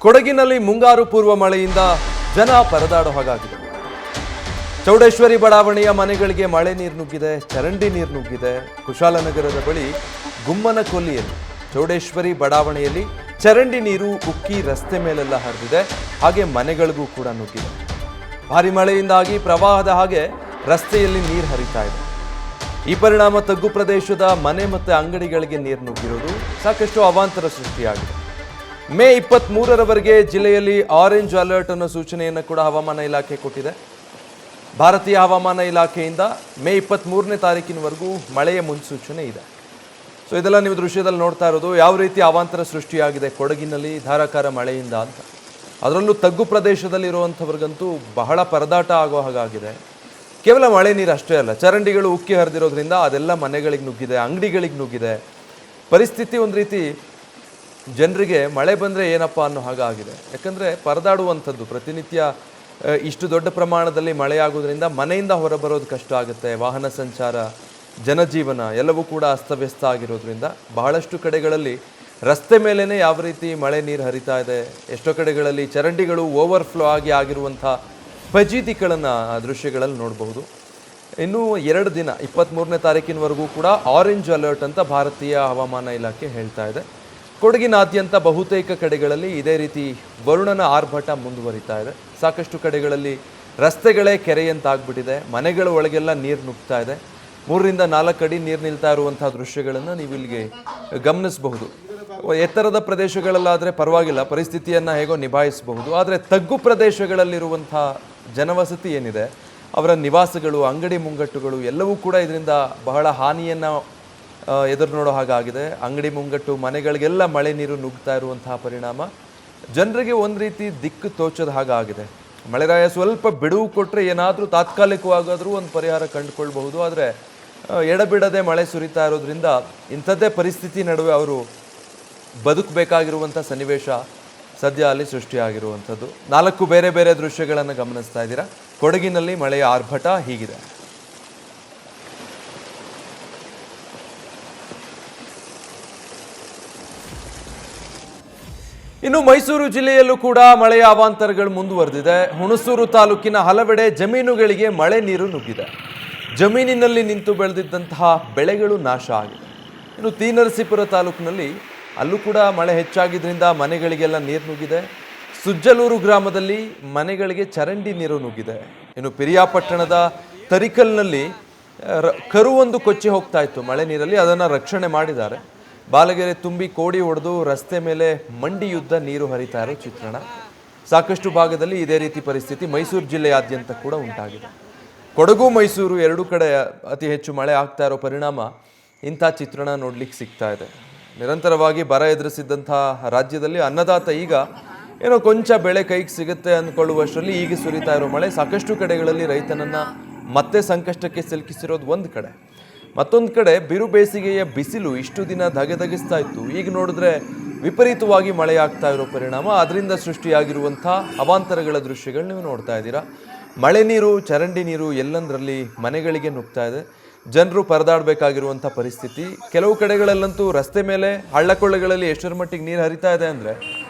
ಕೊಡಗಿನಲ್ಲಿ ಮುಂಗಾರು ಪೂರ್ವ ಮಳೆಯಿಂದ ಜನ ಪರದಾಡೋ ಹಾಗಾಗಿದೆ. ಚೌಡೇಶ್ವರಿ ಬಡಾವಣೆಯ ಮನೆಗಳಿಗೆ ಮಳೆ ನೀರು ನುಗ್ಗಿದೆ, ಚರಂಡಿ ನೀರು ನುಗ್ಗಿದೆ. ಕುಶಾಲನಗರದ ಬಳಿ ಗುಮ್ಮನಕೊಲ್ಲಿಯಲ್ಲಿ ಚೌಡೇಶ್ವರಿ ಬಡಾವಣೆಯಲ್ಲಿ ಚರಂಡಿ ನೀರು ಉಕ್ಕಿ ರಸ್ತೆ ಮೇಲೆಲ್ಲ ಹರಿದಿದೆ, ಹಾಗೆ ಮನೆಗಳಿಗೂ ಕೂಡ ನುಗ್ಗಿದೆ. ಭಾರಿ ಮಳೆಯಿಂದಾಗಿ ಪ್ರವಾಹದ ಹಾಗೆ ರಸ್ತೆಯಲ್ಲಿ ನೀರು ಹರಿತಾ ಇದೆ. ಈ ಪರಿಣಾಮ ತಗ್ಗು ಪ್ರದೇಶದ ಮನೆ ಮತ್ತು ಅಂಗಡಿಗಳಿಗೆ ನೀರು ನುಗ್ಗಿರೋದು ಸಾಕಷ್ಟು ಅವಾಂತರ ಸೃಷ್ಟಿಯಾಗಿದೆ. ಮೇ 23ರವರೆಗೆ ಜಿಲ್ಲೆಯಲ್ಲಿ ಆರೆಂಜ್ ಅಲರ್ಟ್ ಅನ್ನೋ ಸೂಚನೆಯನ್ನು ಕೂಡ ಹವಾಮಾನ ಇಲಾಖೆ ಕೊಟ್ಟಿದೆ. ಭಾರತೀಯ ಹವಾಮಾನ ಇಲಾಖೆಯಿಂದ ಮೇ 23ನೇ ತಾರೀಕಿನವರೆಗೂ ಮಳೆಯ ಮುನ್ಸೂಚನೆ ಇದೆ. ಸೊ ಇದೆಲ್ಲ ನೀವು ದೃಶ್ಯದಲ್ಲಿ ನೋಡ್ತಾ ಇರೋದು ಯಾವ ರೀತಿ ಅವಾಂತರ ಸೃಷ್ಟಿಯಾಗಿದೆ ಕೊಡಗಿನಲ್ಲಿ ಧಾರಾಕಾರ ಮಳೆಯಿಂದ ಅಂತ. ಅದರಲ್ಲೂ ತಗ್ಗು ಪ್ರದೇಶದಲ್ಲಿ ಇರುವಂಥವ್ರಿಗಂತೂ ಬಹಳ ಪರದಾಟ ಆಗೋ ಹಾಗಾಗಿದೆ. ಕೇವಲ ಮಳೆ ನೀರು ಅಷ್ಟೇ ಅಲ್ಲ, ಚರಂಡಿಗಳು ಉಕ್ಕಿ ಹರಿದಿರೋದ್ರಿಂದ ಅದೆಲ್ಲ ಮನೆಗಳಿಗೆ ನುಗ್ಗಿದೆ, ಅಂಗಡಿಗಳಿಗೆ ನುಗ್ಗಿದೆ. ಪರಿಸ್ಥಿತಿ ಒಂದು ರೀತಿ ಜನರಿಗೆ ಮಳೆ ಬಂದರೆ ಏನಪ್ಪ ಅನ್ನೋ ಹಾಗಾಗಿದೆ. ಯಾಕಂದರೆ ಪರದಾಡುವಂಥದ್ದು ಪ್ರತಿನಿತ್ಯ ಇಷ್ಟು ದೊಡ್ಡ ಪ್ರಮಾಣದಲ್ಲಿ ಮಳೆ ಆಗೋದ್ರಿಂದ ಮನೆಯಿಂದ ಹೊರಬರೋದು ಕಷ್ಟ ಆಗುತ್ತೆ. ವಾಹನ ಸಂಚಾರ, ಜನಜೀವನ ಎಲ್ಲವೂ ಕೂಡ ಅಸ್ತವ್ಯಸ್ತ ಆಗಿರೋದ್ರಿಂದ ಬಹಳಷ್ಟು ಕಡೆಗಳಲ್ಲಿ ರಸ್ತೆ ಮೇಲೇ ಯಾವ ರೀತಿ ಮಳೆ ನೀರು ಹರಿತಾ ಇದೆ. ಎಷ್ಟೋ ಕಡೆಗಳಲ್ಲಿ ಚರಂಡಿಗಳು ಓವರ್ಫ್ಲೋ ಆಗಿರುವಂಥ ಫಜೀತಿಗಳನ್ನು ದೃಶ್ಯಗಳಲ್ಲಿ ನೋಡಬಹುದು. ಇನ್ನೂ 2 ದಿನ 23ನೇ ತಾರೀಕಿನವರೆಗೂ ಕೂಡ ಆರೆಂಜ್ ಅಲರ್ಟ್ ಅಂತ ಭಾರತೀಯ ಹವಾಮಾನ ಇಲಾಖೆ ಹೇಳ್ತಾ ಇದೆ. ಕೊಡಗಿನಾದ್ಯಂತ ಬಹುತೇಕ ಕಡೆಗಳಲ್ಲಿ ಇದೇ ರೀತಿ ವರುಣನ ಆರ್ಭಟ ಮುಂದುವರಿತಾ ಇದೆ. ಸಾಕಷ್ಟು ಕಡೆಗಳಲ್ಲಿ ರಸ್ತೆಗಳೇ ಕೆರೆಯಂತಾಗ್ಬಿಟ್ಟಿದೆ, ಮನೆಗಳ ಒಳಗೆಲ್ಲ ನೀರು ನುಗ್ತಾ ಇದೆ. 3ರಿಂದ 4 ಅಡಿ ನೀರು ನಿಲ್ತಾ ಇರುವಂಥ ದೃಶ್ಯಗಳನ್ನು ನೀವು ಇಲ್ಲಿಗೆ ಗಮನಿಸಬಹುದು. ಎತ್ತರದ ಪ್ರದೇಶಗಳಲ್ಲಾದರೆ ಪರವಾಗಿಲ್ಲ, ಪರಿಸ್ಥಿತಿಯನ್ನು ಹೇಗೋ ನಿಭಾಯಿಸಬಹುದು. ಆದರೆ ತಗ್ಗು ಪ್ರದೇಶಗಳಲ್ಲಿರುವಂಥ ಜನವಸತಿ ಏನಿದೆ, ಅವರ ನಿವಾಸಗಳು, ಅಂಗಡಿ ಮುಂಗಟ್ಟುಗಳು ಎಲ್ಲವೂ ಕೂಡ ಇದರಿಂದ ಬಹಳ ಹಾನಿಯನ್ನು ಎದುರು ನೋಡೋ ಹಾಗಾಗಿದೆ. ಅಂಗಡಿ ಮುಂಗಟ್ಟು ಮನೆಗಳಿಗೆಲ್ಲ ಮಳೆ ನೀರು ನುಗ್ತಾ ಇರುವಂತಹ ಪರಿಣಾಮ ಜನರಿಗೆ ಒಂದು ರೀತಿ ದಿಕ್ಕು ತೋಚದ ಹಾಗಾಗಿದೆ. ಮಳೆರಾಯ ಸ್ವಲ್ಪ ಬಿಡುವು ಕೊಟ್ಟರೆ ಏನಾದರೂ ತಾತ್ಕಾಲಿಕವಾಗಾದರೂ ಒಂದು ಪರಿಹಾರ ಕಂಡುಕೊಳ್ಬಹುದು. ಆದರೆ ಎಡಬಿಡದೆ ಮಳೆ ಸುರಿತಾ ಇರೋದ್ರಿಂದ ಇಂಥದ್ದೇ ಪರಿಸ್ಥಿತಿ ನಡುವೆ ಅವರು ಬದುಕಬೇಕಾಗಿರುವಂಥ ಸನ್ನಿವೇಶ ಸದ್ಯ ಅಲ್ಲಿ ಸೃಷ್ಟಿಯಾಗಿರುವಂಥದ್ದು. 4 ಬೇರೆ ಬೇರೆ ದೃಶ್ಯಗಳನ್ನು ಗಮನಿಸ್ತಾ ಇದ್ದೀರಾ. ಕೊಡಗಿನಲ್ಲಿ ಮಳೆಯ ಆರ್ಭಟ ಹೀಗಿದೆ. ಇನ್ನು ಮೈಸೂರು ಜಿಲ್ಲೆಯಲ್ಲೂ ಕೂಡ ಮಳೆಯ ಅವಾಂತರಗಳು ಮುಂದುವರೆದಿದೆ. ಹುಣಸೂರು ತಾಲೂಕಿನ ಹಲವೆಡೆ ಜಮೀನುಗಳಿಗೆ ಮಳೆ ನೀರು ನುಗ್ಗಿದೆ. ಜಮೀನಿನಲ್ಲಿ ನಿಂತು ಬೆಳೆದಿದ್ದಂತಹ ಬೆಳೆಗಳು ನಾಶ ಆಗಿದೆ. ಇನ್ನು ತೀನರಸೀಪುರ ತಾಲೂಕಿನಲ್ಲಿ ಅಲ್ಲೂ ಕೂಡ ಮಳೆ ಹೆಚ್ಚಾಗಿದ್ದರಿಂದ ಮನೆಗಳಿಗೆಲ್ಲ ನೀರು ನುಗ್ಗಿದೆ. ಸುಜ್ಜಲೂರು ಗ್ರಾಮದಲ್ಲಿ ಮನೆಗಳಿಗೆ ಚರಂಡಿ ನೀರು ನುಗ್ಗಿದೆ. ಇನ್ನು ಪಿರಿಯಾಪಟ್ಟಣದ ತರಿಕಲ್ನಲ್ಲಿ ಕರುವೊಂದು ಕೊಚ್ಚಿ ಹೋಗ್ತಾ ಇತ್ತು ಮಳೆ ನೀರಲ್ಲಿ, ಅದನ್ನು ರಕ್ಷಣೆ ಮಾಡಿದ್ದಾರೆ. ಬಾಲಗೆರೆ ತುಂಬಿ ಕೋಡಿ ಹೊಡೆದು ರಸ್ತೆ ಮೇಲೆ ಮಂಡಿ ಯುದ್ಧ ನೀರು ಹರಿತಾ ಇರೋ ಚಿತ್ರಣ. ಸಾಕಷ್ಟು ಭಾಗದಲ್ಲಿ ಇದೇ ರೀತಿ ಪರಿಸ್ಥಿತಿ ಮೈಸೂರು ಜಿಲ್ಲೆಯಾದ್ಯಂತ ಕೂಡ ಉಂಟಾಗಿದೆ. ಕೊಡಗು ಮೈಸೂರು 2 ಕಡೆ ಅತಿ ಹೆಚ್ಚು ಮಳೆ ಆಗ್ತಾ ಇರೋ ಪರಿಣಾಮ ಇಂಥ ಚಿತ್ರಣ ನೋಡ್ಲಿಕ್ಕೆ ಸಿಗ್ತಾ ಇದೆ. ನಿರಂತರವಾಗಿ ಬರ ಎದುರಿಸಿದ್ದಂಥ ರಾಜ್ಯದಲ್ಲಿ ಅನ್ನದಾತ ಈಗ ಏನೋ ಕೊಂಚ ಬೆಳೆ ಕೈಗೆ ಸಿಗುತ್ತೆ ಅಂದ್ಕೊಳ್ಳುವಷ್ಟರಲ್ಲಿ ಈಗ ಸುರಿತಾ ಇರೋ ಮಳೆ ಸಾಕಷ್ಟು ಕಡೆಗಳಲ್ಲಿ ರೈತನನ್ನು ಮತ್ತೆ ಸಂಕಷ್ಟಕ್ಕೆ ಸಿಲುಕಿಸಿರೋದು ಒಂದು ಕಡೆ. ಮತ್ತೊಂದು ಕಡೆ ಬಿರು ಬೇಸಿಗೆಯ ಬಿಸಿಲು ಇಷ್ಟು ದಿನ ಧಗೆಧಗಿಸ್ತಾ ಇತ್ತು. ಈಗ ನೋಡಿದ್ರೆ ವಿಪರೀತವಾಗಿ ಮಳೆ ಆಗ್ತಾ ಇರೋ ಪರಿಣಾಮ ಅದರಿಂದ ಸೃಷ್ಟಿಯಾಗಿರುವಂಥ ಅವಾಂತರಗಳ ದೃಶ್ಯಗಳು ನೀವು ನೋಡ್ತಾ ಇದ್ದೀರಾ. ಮಳೆ ನೀರು, ಚರಂಡಿ ನೀರು ಎಲ್ಲಂದರಲ್ಲಿ ಮನೆಗಳಿಗೆ ನುಗ್ತಾ ಇದೆ. ಜನರು ಪರದಾಡಬೇಕಾಗಿರುವಂಥ ಪರಿಸ್ಥಿತಿ. ಕೆಲವು ಕಡೆಗಳಲ್ಲಂತೂ ರಸ್ತೆ ಮೇಲೆ ಹಳ್ಳಕೊಳ್ಳಗಳಲ್ಲಿ ಎಷ್ಟರ ಮಟ್ಟಿಗೆ ನೀರು ಹರಿತಾ ಇದೆ ಅಂದರೆ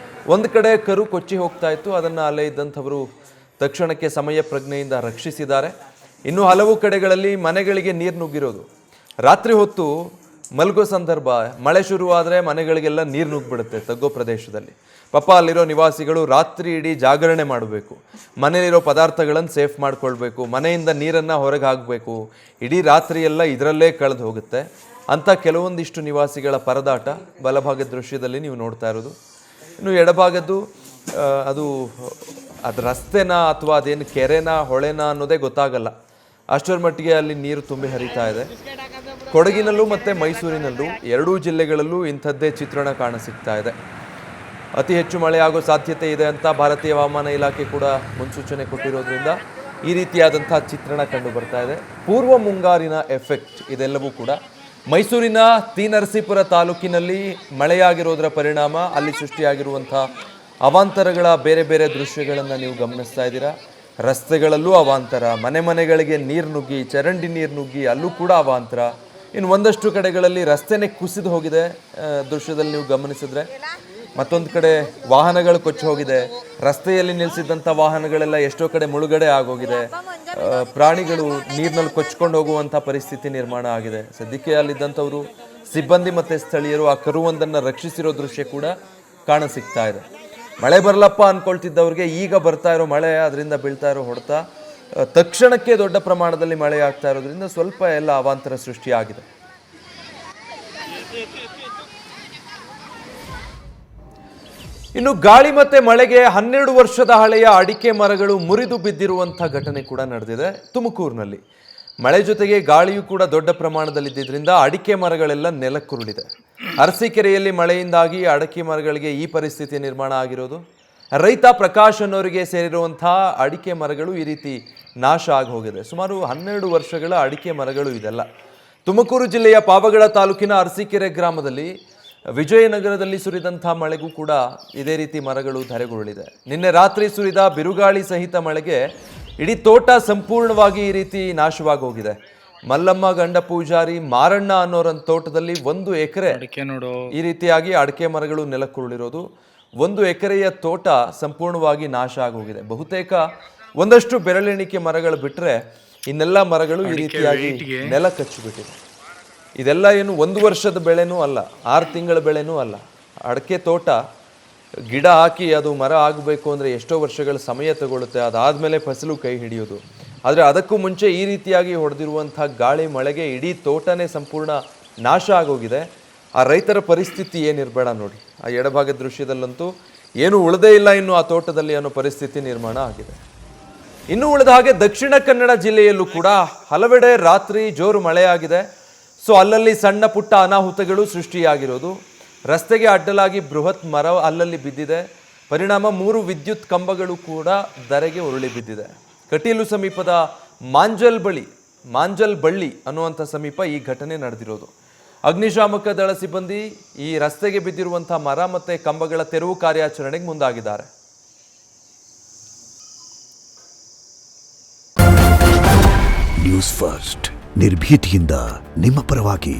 ಒಂದು ಕಡೆ ಕರು ಕೊಚ್ಚಿ ಹೋಗ್ತಾ ಇತ್ತು, ಅದನ್ನು ಅಲ್ಲೇ ಇದ್ದಂಥವರು ತಕ್ಷಣಕ್ಕೆ ಸಮಯ ಪ್ರಜ್ಞೆಯಿಂದ ರಕ್ಷಿಸಿದ್ದಾರೆ. ಇನ್ನು ಹಲವು ಕಡೆಗಳಲ್ಲಿ ಮನೆಗಳಿಗೆ ನೀರು ನುಗ್ಗಿರೋದು. ರಾತ್ರಿ ಹೊತ್ತು ಮಲಗೋ ಸಂದರ್ಭ ಮಳೆ ಶುರುವಾದರೆ ಮನೆಗಳಿಗೆಲ್ಲ ನೀರು ನುಗ್ಗಿಬಿಡುತ್ತೆ ತಗ್ಗೋ ಪ್ರದೇಶದಲ್ಲಿ. ಪಾಪ ಅಲ್ಲಿರೋ ನಿವಾಸಿಗಳು ರಾತ್ರಿ ಇಡೀ ಜಾಗರಣೆ ಮಾಡಬೇಕು, ಮನೆಯಲ್ಲಿರೋ ಪದಾರ್ಥಗಳನ್ನು ಸೇಫ್ ಮಾಡ್ಕೊಳ್ಬೇಕು, ಮನೆಯಿಂದ ನೀರನ್ನು ಹೊರಗೆ ಹಾಕಬೇಕು, ಇಡೀ ರಾತ್ರಿ ಎಲ್ಲ ಇದರಲ್ಲೇ ಕಳೆದು ಹೋಗುತ್ತೆ ಅಂತ ಕೆಲವೊಂದಿಷ್ಟು ನಿವಾಸಿಗಳ ಪರದಾಟ ಬಲಭಾಗದ ದೃಶ್ಯದಲ್ಲಿ ನೀವು ನೋಡ್ತಾ ಇರೋದು. ಇನ್ನು ಎಡಭಾಗದ್ದು ಅದು ರಸ್ತೆನಾ ಅಥವಾ ಅದೇನು ಕೆರೆನಾ ಹೊಳೆನಾ ಅನ್ನೋದೇ ಗೊತ್ತಾಗಲ್ಲ, ಅಷ್ಟರ ಮಟ್ಟಿಗೆ ಅಲ್ಲಿ ನೀರು ತುಂಬಿ ಹರಿತಾ ಇದೆ. ಕೊಡಗಿನಲ್ಲೂ ಮತ್ತು ಮೈಸೂರಿನಲ್ಲೂ 2 ಜಿಲ್ಲೆಗಳಲ್ಲೂ ಇಂಥದ್ದೇ ಚಿತ್ರಣ ಕಾಣಸಿಗ್ತಾ ಇದೆ. ಅತಿ ಹೆಚ್ಚು ಮಳೆ ಆಗೋ ಸಾಧ್ಯತೆ ಇದೆ ಅಂತ ಭಾರತೀಯ ಹವಾಮಾನ ಇಲಾಖೆ ಕೂಡ ಮುನ್ಸೂಚನೆ ಕೊಟ್ಟಿರೋದ್ರಿಂದ ಈ ರೀತಿಯಾದಂಥ ಚಿತ್ರಣ ಕಂಡು ಬರ್ತಾ ಇದೆ. ಪೂರ್ವ ಮುಂಗಾರಿನ ಎಫೆಕ್ಟ್ ಇದೆಲ್ಲವೂ ಕೂಡ ಮೈಸೂರಿನ ತೀನರಸೀಪುರ ತಾಲೂಕಿನಲ್ಲಿ ಮಳೆಯಾಗಿರೋದರ ಪರಿಣಾಮ ಅಲ್ಲಿ ಸೃಷ್ಟಿಯಾಗಿರುವಂಥ ಅವಾಂತರಗಳ ಬೇರೆ ಬೇರೆ ದೃಶ್ಯಗಳನ್ನು ನೀವು ಗಮನಿಸ್ತಾ ಇದ್ದೀರಾ. ರಸ್ತೆಗಳಲ್ಲೂ ಅವಾಂತರ, ಮನೆಗಳಿಗೆ ನೀರು ನುಗ್ಗಿ, ಚರಂಡಿ ನೀರು ನುಗ್ಗಿ ಅಲ್ಲೂ ಕೂಡ ಅವಾಂತರ. ಇನ್ನು ಒಂದಷ್ಟು ಕಡೆಗಳಲ್ಲಿ ರಸ್ತೆನೇ ಕುಸಿದು ಹೋಗಿದೆ. ದೃಶ್ಯದಲ್ಲಿ ನೀವು ಗಮನಿಸಿದ್ರೆ ಮತ್ತೊಂದು ಕಡೆ ವಾಹನಗಳು ಕೊಚ್ಚಿ ಹೋಗಿದೆ, ರಸ್ತೆಯಲ್ಲಿ ನಿಲ್ಲಿಸಿದಂಥ ವಾಹನಗಳೆಲ್ಲ ಎಷ್ಟೋ ಕಡೆ ಮುಳುಗಡೆ ಆಗೋಗಿದೆ, ಪ್ರಾಣಿಗಳು ನೀರಿನಲ್ಲಿ ಕೊಚ್ಕೊಂಡು ಹೋಗುವಂಥ ಪರಿಸ್ಥಿತಿ ನಿರ್ಮಾಣ ಆಗಿದೆ. ಸದ್ಯಕ್ಕೆ ಅಲ್ಲಿದ್ದಂಥವರು ಸಿಬ್ಬಂದಿ ಮತ್ತು ಸ್ಥಳೀಯರು ಆ ಕರುವೊಂದನ್ನು ರಕ್ಷಿಸಿರೋ ದೃಶ್ಯ ಕೂಡ ಕಾಣಸಿಗ್ತಾ ಇದೆ. ಮಳೆ ಬರಲಪ್ಪ ಅಂದ್ಕೊಳ್ತಿದ್ದವ್ರಿಗೆ ಈಗ ಬರ್ತಾ ಇರೋ ಮಳೆ, ಅದರಿಂದ ಬೀಳ್ತಾ ಇರೋ ಹೊಡೆತ, ತಕ್ಷಣಕ್ಕೆ ದೊಡ್ಡ ಪ್ರಮಾಣದಲ್ಲಿ ಮಳೆ ಆಗ್ತಾ ಇರೋದ್ರಿಂದ ಸ್ವಲ್ಪ ಎಲ್ಲ ಅವಾಂತರ ಸೃಷ್ಟಿಯಾಗಿದೆ. ಇನ್ನು ಗಾಳಿ ಮತ್ತೆ ಮಳೆಗೆ 12 ವರ್ಷದ ಹಳೆಯ ಅಡಿಕೆ ಮರಗಳು ಮುರಿದು ಬಿದ್ದಿರುವಂಥ ಘಟನೆ ಕೂಡ ನಡೆದಿದೆ ತುಮಕೂರಿನಲ್ಲಿ. ಮಳೆ ಜೊತೆಗೆ ಗಾಳಿಯೂ ಕೂಡ ದೊಡ್ಡ ಪ್ರಮಾಣದಲ್ಲಿದ್ದರಿಂದ ಅಡಿಕೆ ಮರಗಳೆಲ್ಲ ನೆಲಕ್ಕುರುಳಿದೆ. ಅರಸೀಕೆರೆಯಲ್ಲಿ ಮಳೆಯಿಂದಾಗಿ ಅಡಿಕೆ ಮರಗಳಿಗೆ ಈ ಪರಿಸ್ಥಿತಿ ನಿರ್ಮಾಣ ಆಗಿರೋದು. ರೈತ ಪ್ರಕಾಶ್ ಅನ್ನೋರಿಗೆ ಸೇರಿರುವಂತಹ ಅಡಿಕೆ ಮರಗಳು ಈ ರೀತಿ ನಾಶ ಆಗಿ ಹೋಗಿದೆ. ಸುಮಾರು 12 ವರ್ಷಗಳ ಅಡಿಕೆ ಮರಗಳು ಇದೆಲ್ಲ. ತುಮಕೂರು ಜಿಲ್ಲೆಯ ಪಾವಗಡ ತಾಲೂಕಿನ ಅರಸೀಕೆರೆ ಗ್ರಾಮದಲ್ಲಿ ವಿಜಯನಗರದಲ್ಲಿ ಸುರಿದಂತಹ ಮಳೆಗೂ ಕೂಡ ಇದೇ ರೀತಿ ಮರಗಳು ಧರೆಗುರುಳಿದೆ. ನಿನ್ನೆ ರಾತ್ರಿ ಸುರಿದ ಬಿರುಗಾಳಿ ಸಹಿತ ಮಳೆಗೆ ಇಡೀ ತೋಟ ಸಂಪೂರ್ಣವಾಗಿ ಈ ರೀತಿ ನಾಶವಾಗಿ ಹೋಗಿದೆ. ಮಲ್ಲಮ್ಮ ಗಂಡ ಪೂಜಾರಿ ಮಾರಣ್ಣ ಅನ್ನೋರ ತೋಟದಲ್ಲಿ 1 ಎಕರೆ ಈ ರೀತಿಯಾಗಿ ಅಡಿಕೆ ಮರಗಳು ನೆಲಕ್ಕುರುಳಿರೋದು. 1 ಎಕರೆಯ ತೋಟ ಸಂಪೂರ್ಣವಾಗಿ ನಾಶ ಆಗೋಗಿದೆ. ಬಹುತೇಕ ಒಂದಷ್ಟು ಬೆರಳೆಣಿಕೆ ಮರಗಳು ಬಿಟ್ಟರೆ ಇನ್ನೆಲ್ಲ ಮರಗಳು ಈ ರೀತಿಯಾಗಿ ನೆಲ ಕಚ್ಚಿಬಿಟ್ಟಿದೆ. ಇದೆಲ್ಲ ಏನು 1 ವರ್ಷದ ಬೆಳೆನೂ ಅಲ್ಲ, 6 ತಿಂಗಳ ಬೆಳೆನೂ ಅಲ್ಲ. ಅಡಿಕೆ ತೋಟ ಗಿಡ ಹಾಕಿ ಅದು ಮರ ಆಗಬೇಕು ಅಂದರೆ ಎಷ್ಟೋ ವರ್ಷಗಳ ಸಮಯ ತಗೊಳ್ಳುತ್ತೆ, ಅದಾದಮೇಲೆ ಫಸಲು ಕೈ ಹಿಡಿಯೋದು. ಆದರೆ ಅದಕ್ಕೂ ಮುಂಚೆ ಈ ರೀತಿಯಾಗಿ ಹೊಡೆದಿರುವಂಥ ಗಾಳಿ ಮಳೆಗೆ ಇಡೀ ತೋಟನೇ ಸಂಪೂರ್ಣ ನಾಶ ಆಗೋಗಿದೆ. ಆ ರೈತರ ಪರಿಸ್ಥಿತಿ ಏನಿರಬೇಡ ನೋಡಿ. ಆ ಎಡಭಾಗದ ದೃಶ್ಯದಲ್ಲಂತೂ ಏನು ಉಳಿದೇ ಇಲ್ಲ ಇನ್ನು ಆ ತೋಟದಲ್ಲಿ ಅನ್ನೋ ಪರಿಸ್ಥಿತಿ ನಿರ್ಮಾಣ ಆಗಿದೆ. ಇನ್ನು ಉಳಿದ ಹಾಗೆ ದಕ್ಷಿಣ ಕನ್ನಡ ಜಿಲ್ಲೆಯಲ್ಲೂ ಕೂಡ ಹಲವೆಡೆ ರಾತ್ರಿ ಜೋರು ಮಳೆಯಾಗಿದೆ. ಸೊ ಅಲ್ಲಲ್ಲಿ ಸಣ್ಣ ಪುಟ್ಟ ಅನಾಹುತಗಳು ಸೃಷ್ಟಿಯಾಗಿರೋದು. ರಸ್ತೆಗೆ ಅಡ್ಡಲಾಗಿ ಬೃಹತ್ ಮರ ಅಲ್ಲಲ್ಲಿ ಬಿದ್ದಿದೆ. ಪರಿಣಾಮ 3 ವಿದ್ಯುತ್ ಕಂಬಗಳು ಕೂಡ ಧರೆಗೆ ಉರುಳಿ ಬಿದ್ದಿದೆ. ಕಟೀಲು ಸಮೀಪದ ಮಾಂಜಲ್ ಬಳ್ಳಿ ಅನ್ನುವಂಥ ಸಮೀಪ ಈ ಘಟನೆ ನಡೆದಿರೋದು. ಅಗ್ನಿಶಾಮಕ ದಳ ಸಿಬ್ಬಂದಿ ಈ ರಸ್ತೆಗೆ ಬಿದ್ದಿರುವಂಥ ಮರ ಮತ್ತು ಕಂಬಗಳ ತೆರವು ಕಾರ್ಯಾಚರಣೆಗೆ ಮುಂದಾಗಿದ್ದಾರೆ. ನ್ಯೂಸ್ ಫಸ್ಟ್ ನಿರ್ಭೀತಿಯಿಂದ ನಿಮ್ಮ ಪರವಾಗಿ.